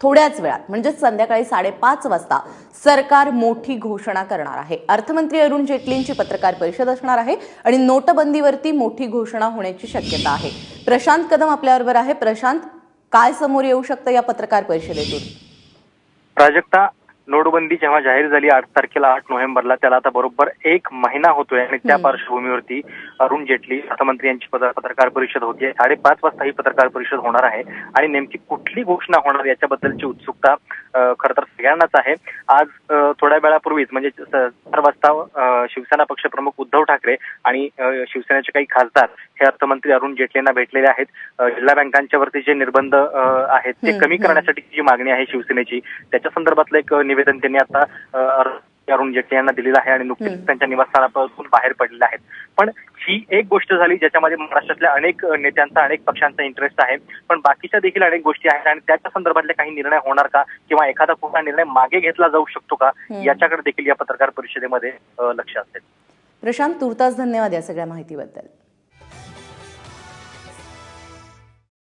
थोड्याच वेळात म्हणजे संध्याकाळी 5:30 वाजता सरकार मोठी घोषणा करणार आहे। अर्थमंत्री अरुण जेटलींची पत्रकार परिषद असणार आहे आणि नोटबंदीवरती मोठी घोषणा होण्याची शक्यता आहे। प्रशांत कदम आपल्याबरोबर आहे। प्रशांत, काय समोर येऊ शकतं या पत्रकार परिषदेतून? प्राजक्ता, नोटबंदी जेव्हा जाहीर झाली 8 तारखेला 8 नोव्हेंबरला, त्याला आता बरोबर 1 महिना होतोय आणि त्या पार्श्वभूमीवरती अरुण जेटली अर्थमंत्री यांची पत्रकार परिषद होती। 5:30 वाजता ही पत्रकार परिषद होणार आहे आणि नेमकी कुठली घोषणा होणार याच्याबद्दलची उत्सुकता खरं तर सगळ्यांनाच आहे। आज थोड्या वेळापूर्वीच म्हणजे 4 वाजता शिवसेना पक्षप्रमुख उद्धव ठाकरे आणि शिवसेनेचे काही खासदार हे अर्थमंत्री अरुण जेटलींना भेटलेले आहेत। जिल्हा बँकांच्यावरती जे निर्बंध आहेत ते कमी करण्यासाठी जी मागणी आहे शिवसेनेची, त्याच्या संदर्भातलं एक निवेदन त्यांनी आता अरुण जेटली यांना दिलेलं आहे आणि नुकतेच त्यांच्या निवासस्थानापासून बाहेर पडलेले आहेत। पण ही एक गोष्ट झाली ज्याच्यामध्ये महाराष्ट्रातल्या अनेक नेत्यांचा, अनेक पक्षांचा इंटरेस्ट आहे, पण बाकीच्या देखील अनेक गोष्टी आहेत आणि त्याच्या संदर्भातले काही निर्णय होणार का किंवा एखादा कुठला निर्णय मागे घेतला जाऊ शकतो का याच्याकडे देखील या पत्रकार परिषदेमध्ये लक्ष असेल। प्रशांत, तुर्तास धन्यवाद या सगळ्या माहितीबद्दल।